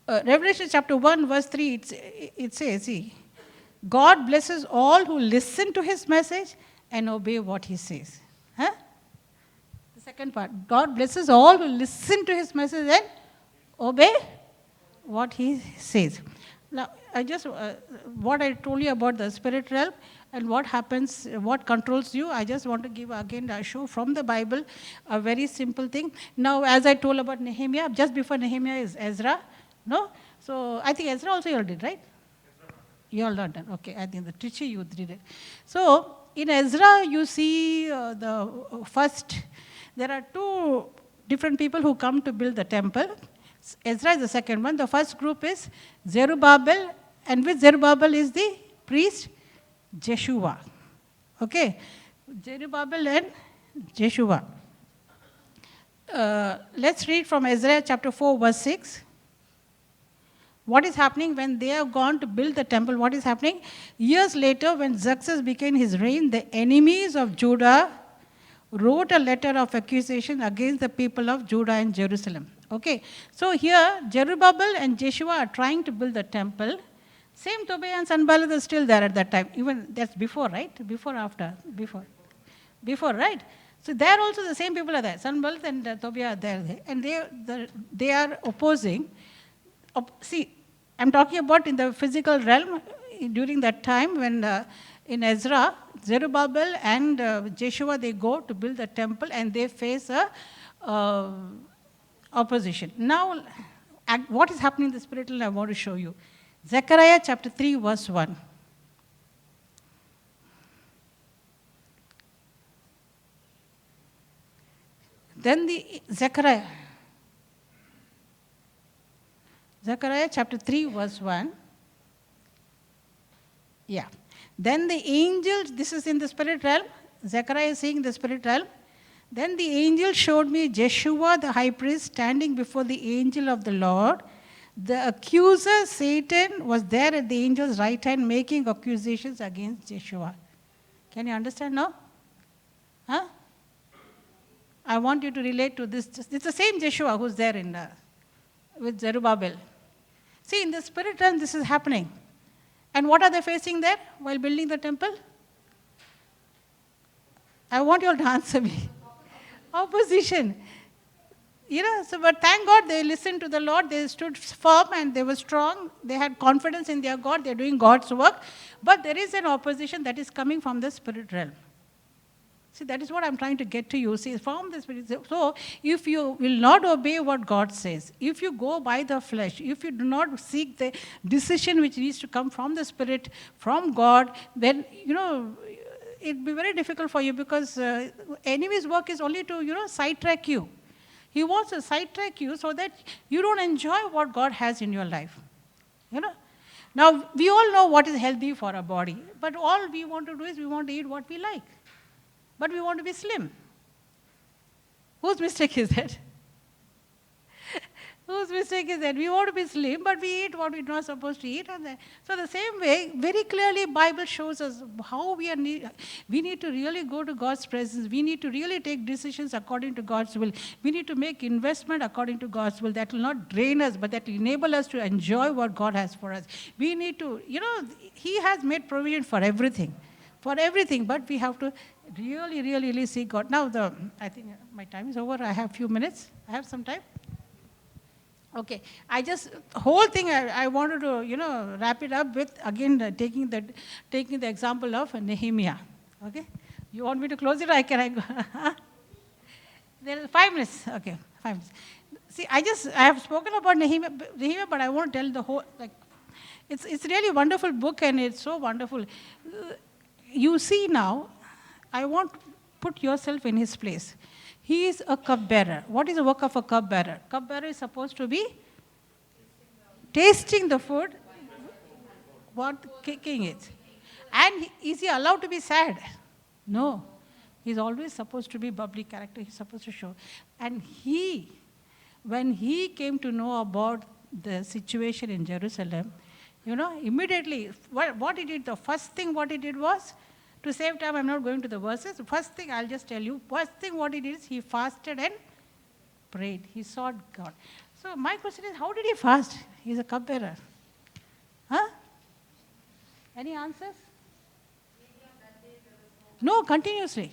Revelation chapter 1, verse 3, it says, see, God blesses all who listen to his message and obey what he says. Huh? Second part, God blesses all who listen to his message and obey what he says. Now, what I told you about the spirit realm and what happens, what controls you, I just want to give again a show from the Bible, a very simple thing. Now, as I told about Nehemiah, just before Nehemiah is Ezra, no? So, I think Ezra also you all did, right? You all not done. Okay, I think the teacher you did it. So, in Ezra, you see there are two different people who come to build the temple. Ezra is the second one. The first group is Zerubbabel And with Zerubbabel is the priest Jeshua. Okay, Zerubbabel and Jeshua. Let's read from Ezra chapter 4, verse 6. What is happening when they have gone to build the temple? What is happening? Years later, when Xerxes began his reign, the enemies of Judah wrote a letter of accusation against the people of Judah and Jerusalem. Okay, so here Zerubbabel and Jeshua are trying to build the temple. Same Tobiah and Sanballat is still there at that time. Even that's before, right? Before, after? Before, right? So there also the same people are there. Sanballat and Tobiah are there. And they are opposing. See, I'm talking about in the physical realm during that time when in Ezra, Zerubbabel and Jeshua, they go to build the temple and they face a opposition. Now, what is happening in the spiritual, I want to show you. Zechariah chapter 3, verse 1. Then the Zechariah chapter 3, verse 1. Yeah. Then the angel, this is in the spirit realm. Zechariah is seeing the spirit realm. Then the angel showed me Jeshua the high priest standing before the angel of the Lord. The accuser, Satan, was there at the angel's right hand making accusations against Jeshua. Can you understand now? Huh? I want you to relate to this. It's the same Jeshua who's there with Zerubbabel. See, in the spirit realm, this is happening. And what are they facing there while building the temple? I want you all to answer me. Opposition. But thank God they listened to the Lord. They stood firm and they were strong. They had confidence in their God. They're doing God's work. But there is an opposition that is coming from the spirit realm. See, that is what I'm trying to get to you. See, from the spirit. So, if you will not obey what God says, if you go by the flesh, if you do not seek the decision which needs to come from the spirit, from God, then, it'll be very difficult for you because enemy's work is only to, sidetrack you. He wants to sidetrack you so that you don't enjoy what God has in your life. Now, we all know what is healthy for our body, but all we want to do is we want to eat what we like. But we want to be slim. Whose mistake is that? Whose mistake is that? We want to be slim, but we eat what we're not supposed to eat. So the same way, very clearly, Bible shows us how we need to really go to God's presence. We need to really take decisions according to God's will. We need to make investment according to God's will. That will not drain us, but that will enable us to enjoy what God has for us. We need to, He has made provision for everything. But we have to really seek God. Now, I think my time is over. I have a few minutes. I have some time. Okay. Whole thing I wanted to, wrap it up with, again, taking the example of Nehemiah. Okay. You want me to close it? Can I go? There is 5 minutes. Okay, 5 minutes. See, I have spoken about Nehemiah, but I won't tell the whole, it's really a wonderful book and it's so wonderful. You see now, I want to put yourself in his place. He is a cupbearer. What is the work of a cupbearer? Cupbearer is supposed to be tasting the food, what king is. And is he allowed to be sad? No. He's always supposed to be bubbly character. He's supposed to show. And when he came to know about the situation in Jerusalem, immediately, what he did, the first thing what he did was, to save time, I'm not going to the verses. First thing, I'll just tell you, first thing what he did is he fasted and prayed. He sought God. So my question is, how did he fast? He's a cupbearer. Huh? Any answers? No, continuously.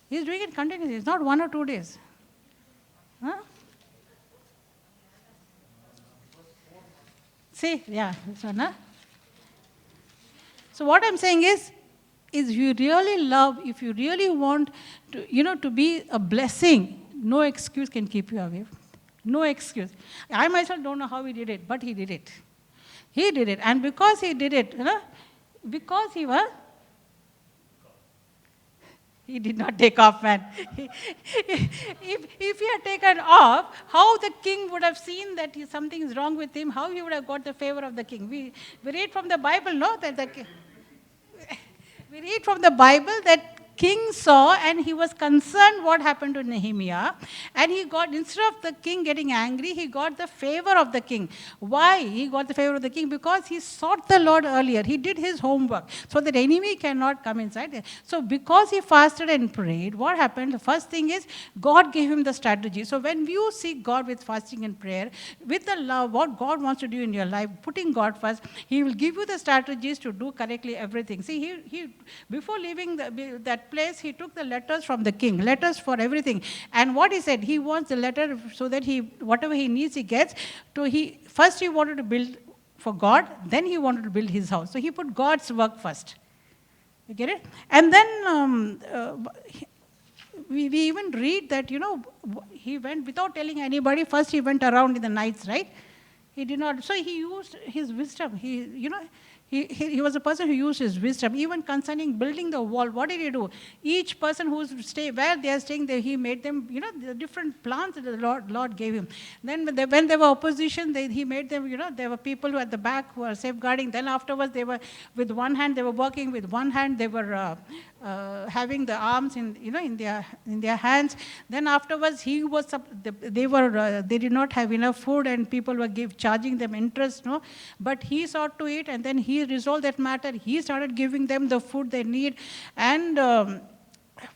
He's doing it continuously. It's not 1 or 2 days. Huh? See, yeah, this one, huh? So what I'm saying is if you really love, if you really want to, to be a blessing, no excuse can keep you away. No excuse. I myself don't know how he did it, but he did it. He did it. And because he did it, because he was, He did not take off, man. If he had taken off, how the king would have seen that something is wrong with him, how he would have got the favor of the king. We read from the Bible, no? We read from the Bible that king saw and he was concerned what happened to Nehemiah, and he got, instead of the king getting angry, he got the favor of the king. Why he got the favor of the king? Because he sought the Lord earlier. He did his homework so that enemy cannot come inside. So because he fasted and prayed, what happened? The first thing is God gave him the strategy. So when you seek God with fasting and prayer, with the love, what God wants to do in your life, putting God first, he will give you the strategies to do correctly everything. See, he before leaving that place, he took the letters from the king, letters for everything. And what he said, he wants the letter so that whatever he needs, he gets. First he wanted to build for God, then he wanted to build his house. So he put God's work first. You get it? And then we even read that, he went without telling anybody. First he went around in the nights, right? He did not. So he used his wisdom. He was a person who used his wisdom. Even concerning building the wall, what did he do? Each person where they are staying there, he made them, the different plans that the Lord gave him. Then when there were opposition, he made them, there were people who at the back who were safeguarding. Then afterwards, they were, with one hand, they were working, with one hand, they were having the arms in their hands. Then afterwards, they did not have enough food, and people were charging them interest, no? But he saw to it, and then he resolved that matter. He started giving them the food they need. And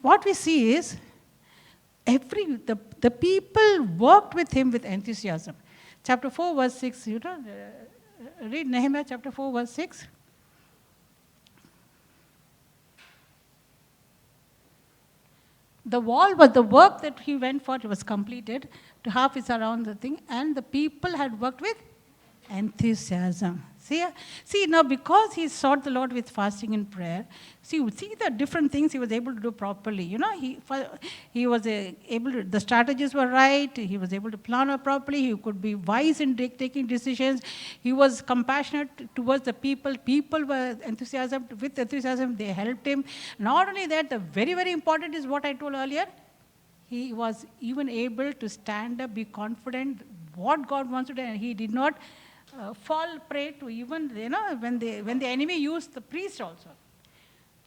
what we see is the people worked with him with enthusiasm. Chapter 4, verse 6, read Nehemiah chapter 4, verse 6. The wall was the work that he went for, it was completed. To half is around the thing, and the people had worked with enthusiasm. See, now because he sought the Lord with fasting and prayer, see the different things he was able to do properly. He was able to, the strategies were right, he was able to plan it properly, he could be wise in taking decisions, he was compassionate towards the people, people were with enthusiasm, they helped him. Not only that, the very, very important is what I told earlier, he was even able to stand up, be confident what God wants to do, and he did not fall prey to even, when the enemy used the priest also.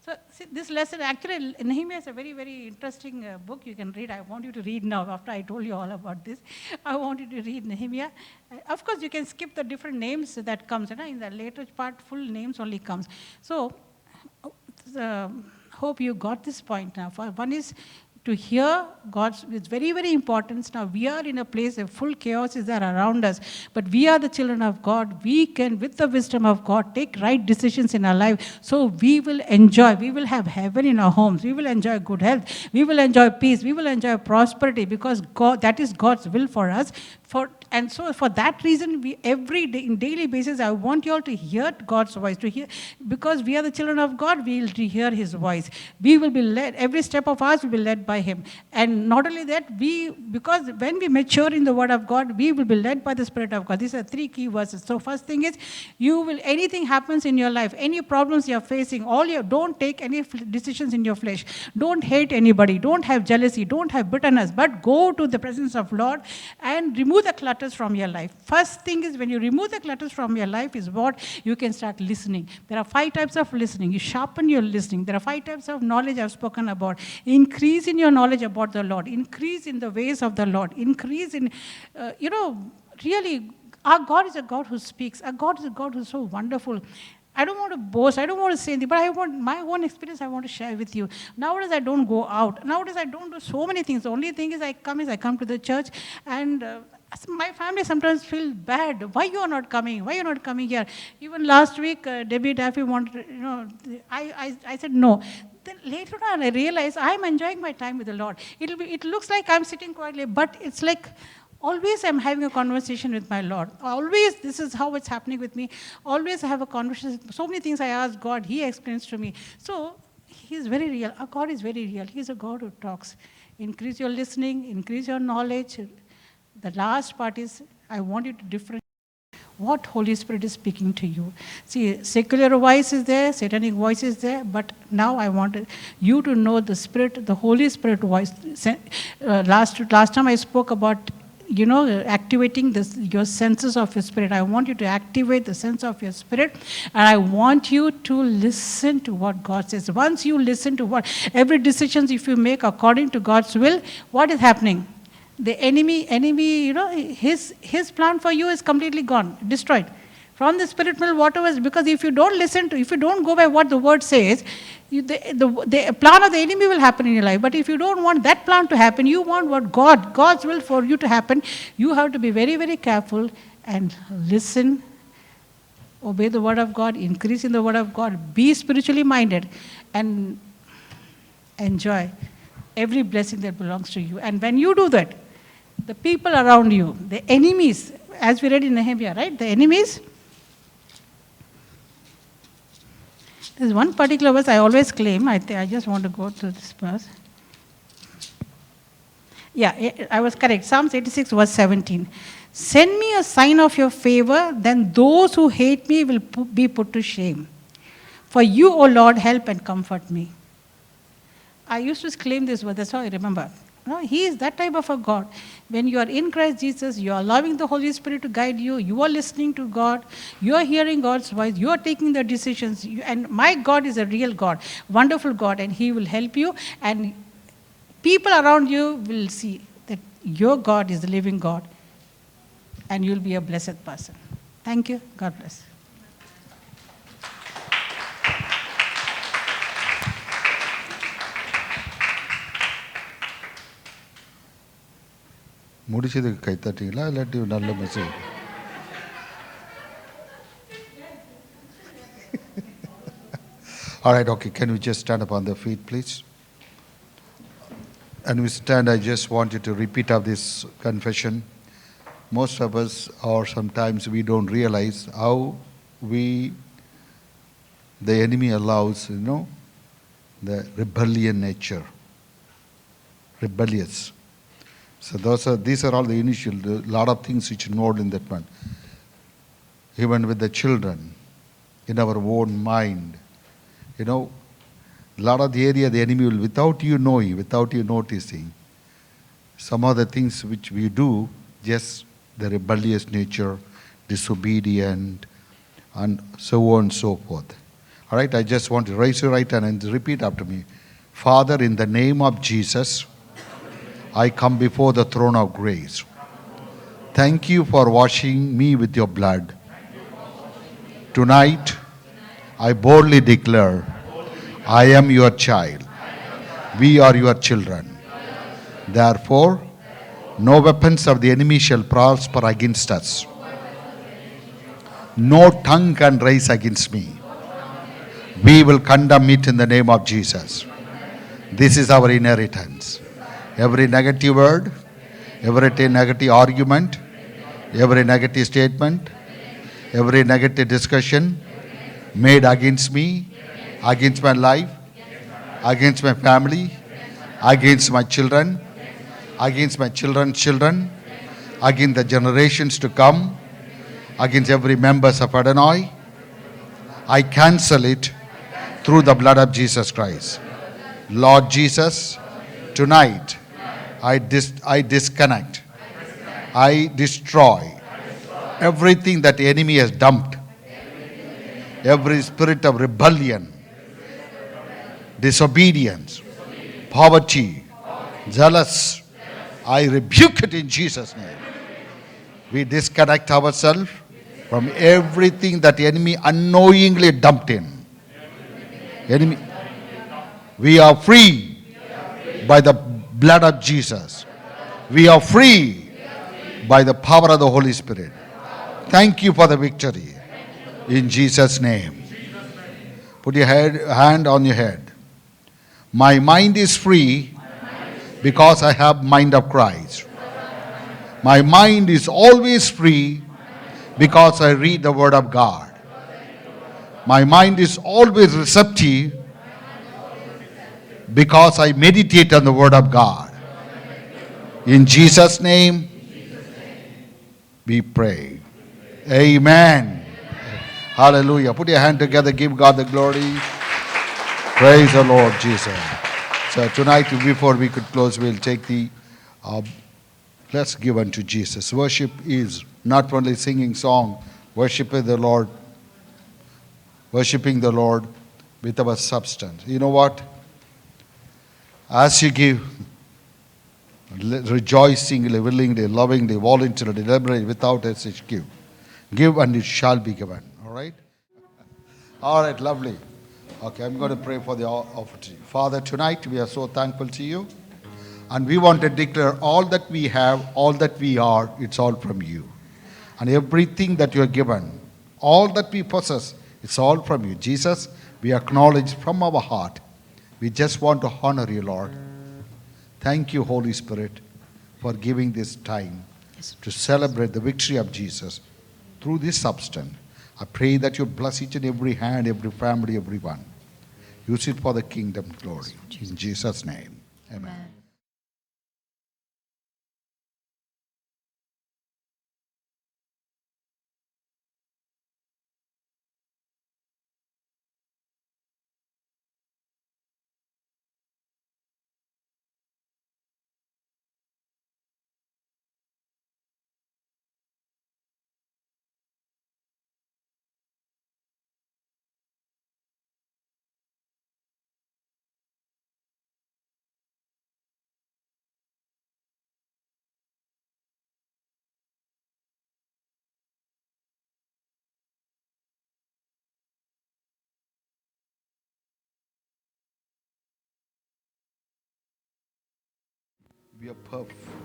So see, this lesson, actually, Nehemiah is a very, very interesting book you can read. I want you to read now, after I told you all about this. I want you to read Nehemiah. Of course, you can skip the different names that comes. In the later part, full names only comes. So, hope you got this point now. One is to hear God's, it's very, very important. Now we are in a place where full chaos is there around us, but we are the children of God. We can, with the wisdom of God, take right decisions in our life. So we will enjoy, we will have heaven in our homes. We will enjoy good health. We will enjoy peace. We will enjoy prosperity, because God, that is God's will for us. And so for that reason, every day, in daily basis, I want you all to hear God's voice, because we are the children of God, we will hear His voice. We will be led, every step of ours will be led by Him. And not only that, because when we mature in the Word of God, we will be led by the Spirit of God. These are 3 key verses. So first thing is, anything happens in your life, any problems you are facing, don't take any decisions in your flesh. Don't hate anybody. Don't have jealousy. Don't have bitterness. But go to the presence of Lord and remove the clutters from your life. First thing is, when you remove the clutters from your life, is what you can start listening. There are 5 types of listening. You sharpen your listening. There are 5 types of knowledge I've spoken about. Increase in your knowledge about the Lord. Increase in the ways of the Lord. Increase in, really, our God is a God who speaks. Our God is a God who's so wonderful. I don't want to boast. I don't want to say anything, but I want my own experience I want to share with you. Nowadays, I don't go out. Nowadays, I don't do so many things. The only thing is I come to the church, and my family sometimes feel bad. Why you are not coming? Why you are not coming here? Even last week, Debbie Daffy wanted, I said no. Then later on, I realized I'm enjoying my time with the Lord. It looks like I'm sitting quietly, but it's like, always I'm having a conversation with my Lord. Always, this is how it's happening with me. Always I have a conversation. So many things I ask God, He explains to me. So He is very real. Our God is very real. He is a God who talks. Increase your listening, increase your knowledge. The last part is, I want you to differentiate What Holy Spirit is speaking to you? See, secular voice is there, satanic voice is there, but now I want you to know the Spirit, the Holy Spirit voice. Last time I spoke about, activating your senses of your spirit. I want you to activate the sense of your spirit, and I want you to listen to what God says. Once you listen to every decision if you make according to God's will, what is happening? The enemy, his plan for you is completely gone, destroyed. From the spirit will, whatever is, because if you don't if you don't go by what the word says, the plan of the enemy will happen in your life. But if you don't want that plan to happen, you want what God's will for you to happen, you have to be very, very careful and listen, obey the word of God, increase in the word of God, be spiritually minded, and enjoy every blessing that belongs to you. And when you do that, the people around you, the enemies, as we read in Nehemiah, right? The enemies. There's one particular verse I always claim. I just want to go to this verse. Yeah, I was correct. Psalms 86, verse 17. Send me a sign of your favor, then those who hate me will be put to shame. For you, O Lord, help and comfort me. I used to claim this verse, that's how I remember. No, He is that type of a God. When you are in Christ Jesus, you are allowing the Holy Spirit to guide you, you are listening to God, you are hearing God's voice, you are taking the decisions. And my God is a real God, wonderful God, and He will help you. And people around you will see that your God is the living God, and you'll be a blessed person. Thank you. God bless. முடிச்சதுக்கு கை தட்டிங்களா இல்லாட்டி நல்ல message? All right, okay. Can we just stand up on the feet, please? And we stand, I just want you to repeat of this confession. Most of us, or sometimes we don't realize how the enemy allows, the rebellion nature. Rebellious. So these are all the initial, lot of things which are involved in that one. Even with the children, in our own mind, a lot of the area the enemy will, without you knowing, without you noticing, some of the things which we do, just the rebellious nature, disobedient, and so on and so forth. All right, I just want to raise your right hand and repeat after me. Father, in the name of Jesus, I come before the throne of grace. Thank you for washing me with your blood. Tonight, I boldly declare, I am your child. We are your children. Therefore, no weapons of the enemy shall prosper against us. No tongue can rise against me. We will condemn it in the name of Jesus. This is our inheritance. Every negative word, every negative argument, every negative statement, every negative discussion made against me, against my life, against my family, against my children, against my children's children, against the generations to come, against every members of Adonai, I cancel it through the blood of Jesus Christ. Lord Jesus, tonight, I disconnect, I destroy everything that the enemy has dumped, every spirit of rebellion, disobedience, poverty, jealous. I rebuke it in Jesus' name. We disconnect ourselves from everything that the enemy unknowingly dumped in. Enemy, we are free by the blood of Jesus. We are free by the power of the Holy Spirit. Thank you for the victory. In Jesus' name. Put your hand on your head. My mind is free because I have mind of Christ. My mind is always free because I read the Word of God. My mind is always receptive because I meditate on the Word of God. In Jesus' name, we pray. Amen. Hallelujah. Put your hand together. Give God the glory. Praise the Lord Jesus. So tonight, before we could close, we'll take the let's give unto Jesus. Worship is not only singing song, worshiping the Lord with our substance. You know what? As you give, rejoicingly, willingly, lovingly, voluntarily, deliberately, without hesitation, give. Give and it shall be given. All right? All right, lovely. Okay, I'm going to pray for the opportunity. Father, tonight we are so thankful to you. And we want to declare all that we have, all that we are, it's all from you. And everything that you have given, all that we possess, it's all from you. Jesus, we acknowledge from our heart. We just want to honor you, Lord. Thank you, Holy Spirit, for giving this time to celebrate the victory of Jesus through this substance. I pray that you bless each and every hand, every family, everyone. Use it for the kingdom glory. In Jesus' name, amen.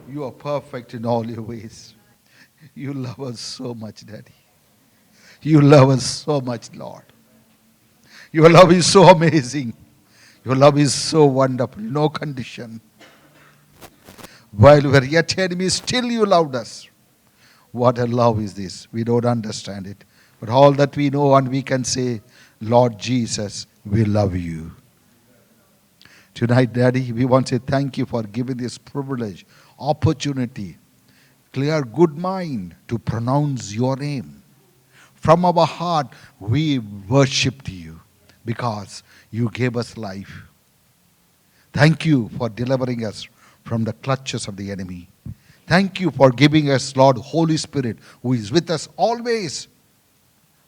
You are perfect in all your ways. You love us so much, Daddy. You love us so much, Lord. Your love is so amazing. Your love is so wonderful. No condition. While we were yet enemies, still you loved us. What a love is this? We don't understand it. But all that we know and we can say, Lord Jesus, we love you. Tonight, Daddy, we want to say thank you for giving this privilege, opportunity, clear good mind to pronounce your name. From our heart, we worshiped you because you gave us life. Thank you for delivering us from the clutches of the enemy. Thank you for giving us, Lord, Holy Spirit, who is with us always,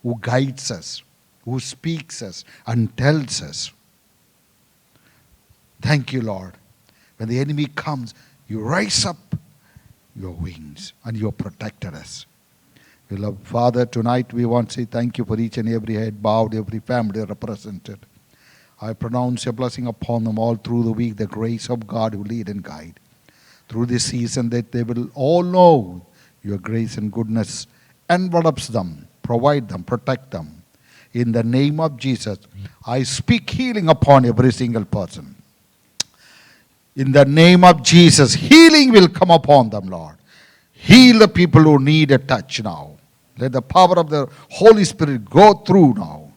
who guides us, who speaks us and tells us. Thank you, Lord. When the enemy comes, you rise up your wings and you protected us. Beloved Father, tonight we want to say thank you for each and every head bowed, every family represented. I pronounce your blessing upon them all through the week, the grace of God who lead and guide. Through this season that they will all know your grace and goodness envelops them, provide them, protect them. In the name of Jesus, I speak healing upon every single person. In the name of Jesus, healing will come upon them, Lord. Heal the people who need a touch now. Let the power of the Holy Spirit go through now.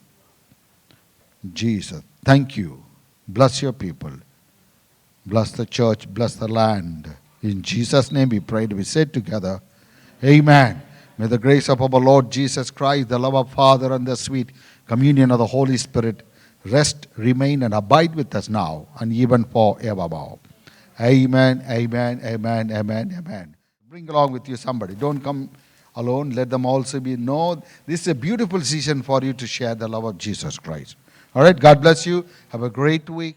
Jesus, thank you. Bless your people. Bless the church. Bless the land. In Jesus' name we pray. We say together, amen. May the grace of our Lord Jesus Christ, the love of Father, and the sweet communion of the Holy Spirit rest, remain, and abide with us now and even forevermore. Amen, amen, amen, amen, amen. Bring along with you somebody. Don't come alone. Let them also be known. This is a beautiful season for you to share the love of Jesus Christ. All right, God bless you. Have a great week.